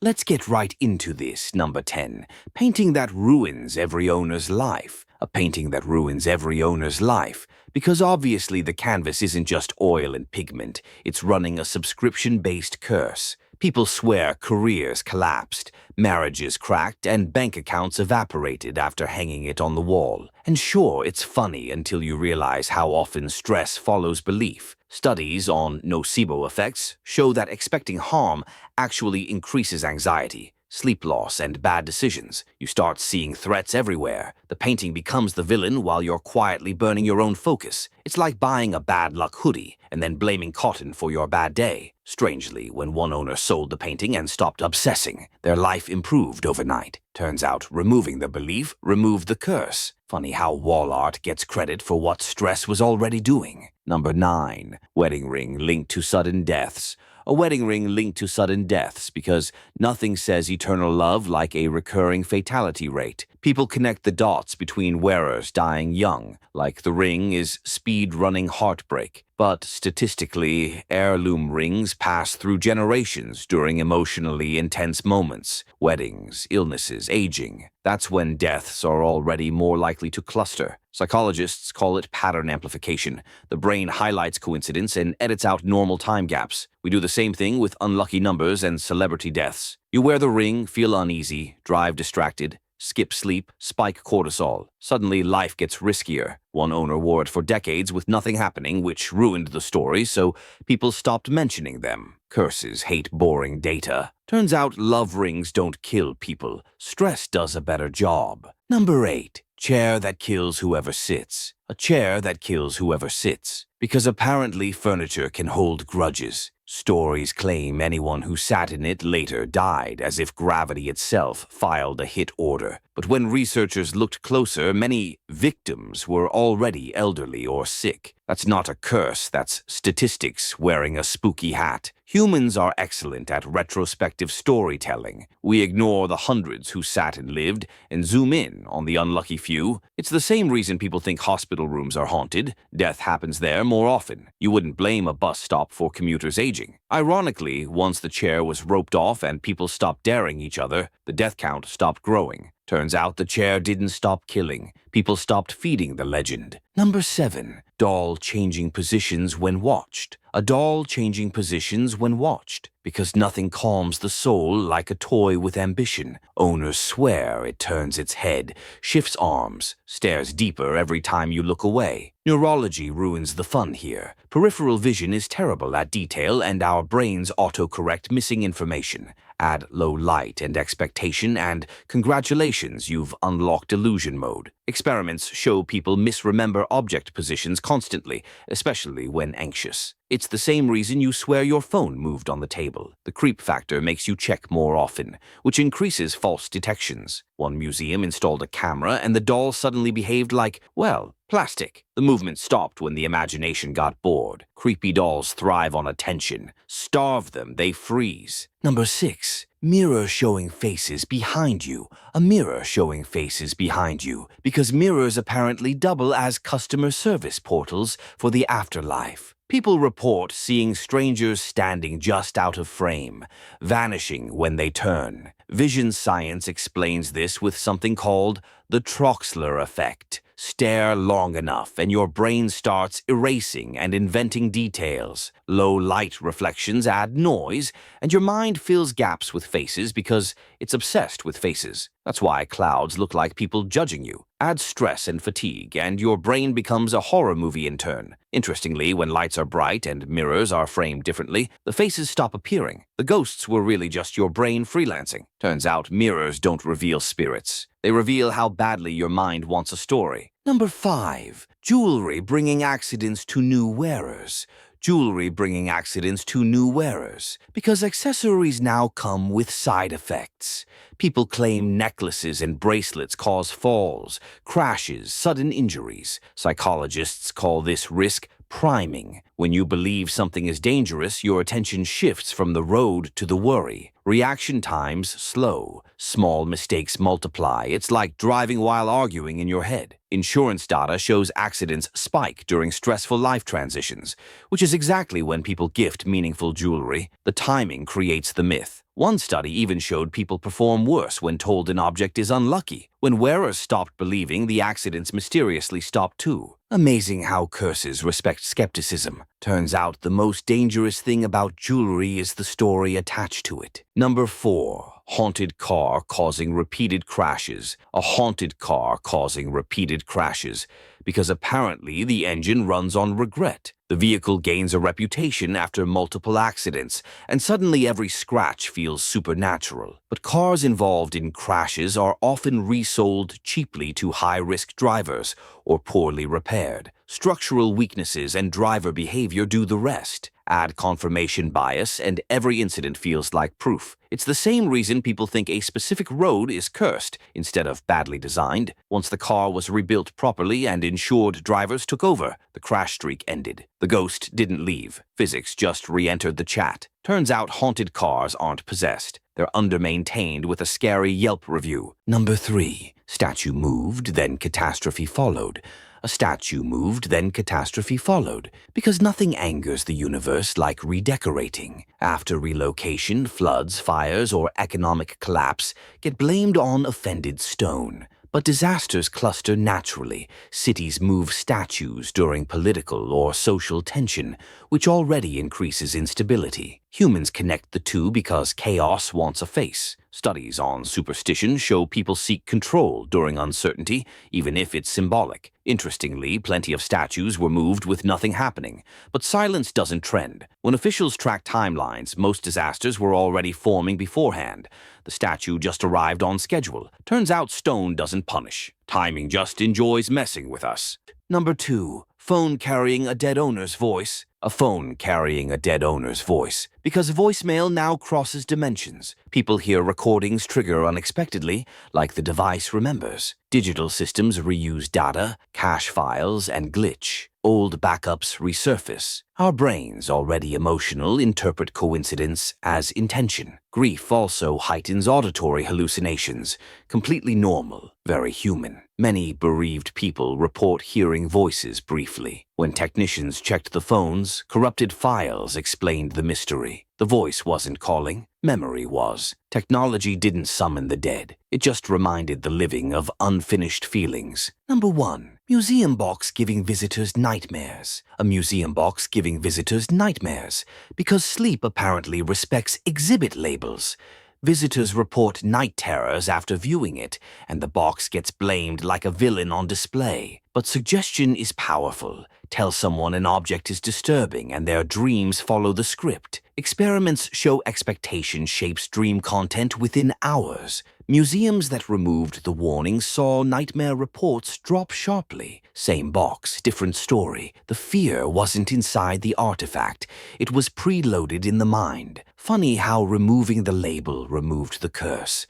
Let's get right into this. Number 10. Painting that ruins every owner's life. A painting that ruins every owner's life. Because obviously the canvas isn't just oil and pigment, it's running a subscription-based curse. People swear careers collapsed, marriages cracked, and bank accounts evaporated after hanging it on the wall. And sure, it's funny until you realize how often stress follows belief. Studies on nocebo effects show that expecting harm actually increases anxiety, sleep loss, and bad decisions. You start seeing threats everywhere. The painting becomes the villain while you're quietly burning your own focus. It's like buying a bad luck hoodie and then blaming cotton for your bad day. Strangely, when one owner sold the painting and stopped obsessing, their life improved overnight. Turns out removing the belief removed the curse. Funny how wall art gets credit for what stress was already doing. Number 9. Wedding ring linked to sudden deaths. A wedding ring linked to sudden deaths because nothing says eternal love like a recurring fatality rate. People connect the dots between wearers dying young, like the ring is speed-running heartbreak. But statistically, heirloom rings pass through generations during emotionally intense moments. Weddings, illnesses, aging. That's when deaths are already more likely to cluster. Psychologists call it pattern amplification. The brain highlights coincidence and edits out normal time gaps. We do the same thing with unlucky numbers and celebrity deaths. You wear the ring, feel uneasy, drive distracted, skip sleep, spike cortisol. Suddenly, life gets riskier. One owner wore it for decades with nothing happening, which ruined the story, so people stopped mentioning them. Curses hate boring data. Turns out love rings don't kill people. Stress does a better job. Number 8. Chair that kills whoever sits. A chair that kills whoever sits. Because apparently furniture can hold grudges. Stories claim anyone who sat in it later died, as if gravity itself filed a hit order. But when researchers looked closer, many victims were already elderly or sick. That's not a curse, that's statistics wearing a spooky hat. Humans are excellent at retrospective storytelling. We ignore the hundreds who sat and lived and zoom in on the unlucky few. It's the same reason people think hospital rooms are haunted. Death happens there more often. You wouldn't blame a bus stop for commuters aging. Ironically, once the chair was roped off and people stopped daring each other, the death count stopped growing. Turns out the chair didn't stop killing. People stopped feeding the legend. Number 7. Doll changing positions when watched. A doll changing positions when watched. Because nothing calms the soul like a toy with ambition. Owners swear it turns its head, shifts arms, stares deeper every time you look away. Neurology ruins the fun here. Peripheral vision is terrible at detail and our brains autocorrect missing information. Add low light and expectation and congratulations, you've unlocked illusion mode. Experiments show people misremember object positions constantly, especially when anxious. It's the same reason you swear your phone moved on the table. The creep factor makes you check more often, which increases false detections. One museum installed a camera and the doll suddenly behaved like, well, plastic. The movement stopped when the imagination got bored. Creepy dolls thrive on attention. Starve them, they freeze. Number 6. Mirror showing faces behind you. A mirror showing faces behind you. Because mirrors apparently double as customer service portals for the afterlife. People report seeing strangers standing just out of frame, vanishing when they turn. Vision science explains this with something called the Troxler effect. Stare long enough and your brain starts erasing and inventing details. Low light reflections add noise, and your mind fills gaps with faces because it's obsessed with faces. That's why clouds look like people judging you. Add stress and fatigue, and your brain becomes a horror movie in turn. Interestingly, when lights are bright and mirrors are framed differently, the faces stop appearing. The ghosts were really just your brain freelancing. Turns out mirrors don't reveal spirits. They reveal how badly your mind wants a story. Number 5. Jewelry bringing accidents to new wearers. Jewelry bringing accidents to new wearers. Because accessories now come with side effects. People claim necklaces and bracelets cause falls, crashes, sudden injuries. Psychologists call this risk priming. When you believe something is dangerous, your attention shifts from the road to the worry. Reaction times slow. Small mistakes multiply. It's like driving while arguing in your head. Insurance data shows accidents spike during stressful life transitions, which is exactly when people gift meaningful jewelry. The timing creates the myth. One study even showed people perform worse when told an object is unlucky. When wearers stopped believing, the accidents mysteriously stopped too. Amazing how curses respect skepticism. Turns out the most dangerous thing about jewelry is the story attached to it. Number 4. Haunted car causing repeated crashes. A haunted car causing repeated crashes. Because apparently the engine runs on regret. The vehicle gains a reputation after multiple accidents, and suddenly every scratch feels supernatural. But cars involved in crashes are often resold cheaply to high-risk drivers or poorly repaired. Structural weaknesses and driver behavior do the rest. Add confirmation bias, and every incident feels like proof. It's the same reason people think a specific road is cursed instead of badly designed. Once the car was rebuilt properly and insured drivers took over, the crash streak ended. The ghost didn't leave. Physics just re-entered the chat. Turns out haunted cars aren't possessed. They're under-maintained with a scary Yelp review. Number 3. Statue moved, then catastrophe followed. A statue moved, then catastrophe followed, because nothing angers the universe like redecorating. After relocation, floods, fires, or economic collapse get blamed on offended stone. But disasters cluster naturally. Cities move statues during political or social tension, which already increases instability. Humans connect the two because chaos wants a face. Studies on superstition show people seek control during uncertainty, even if it's symbolic. Interestingly, plenty of statues were moved with nothing happening. But silence doesn't trend. When officials track timelines, most disasters were already forming beforehand. The statue just arrived on schedule. Turns out stone doesn't punish. Timing just enjoys messing with us. Number 2. Phone carrying a dead owner's voice. A phone carrying a dead owner's voice. Because voicemail now crosses dimensions. People hear recordings trigger unexpectedly, like the device remembers. Digital systems reuse data, cache files, and glitch. Old backups resurface. Our brains, already emotional, interpret coincidence as intention. Grief also heightens auditory hallucinations. Completely normal, very human. Many bereaved people report hearing voices briefly. When technicians checked the phones, corrupted files explained the mystery. The voice wasn't calling, memory was. Technology didn't summon the dead. It just reminded the living of unfinished feelings. Number 1. Museum box giving visitors nightmares. A museum box giving visitors nightmares. Because sleep apparently respects exhibit labels. Visitors report night terrors after viewing it, and the box gets blamed like a villain on display. But suggestion is powerful. Tell someone an object is disturbing and their dreams follow the script. Experiments show expectation shapes dream content within hours. Museums that removed the warning saw nightmare reports drop sharply. Same box, different story. The fear wasn't inside the artifact. It was preloaded in the mind. Funny how removing the label removed the curse.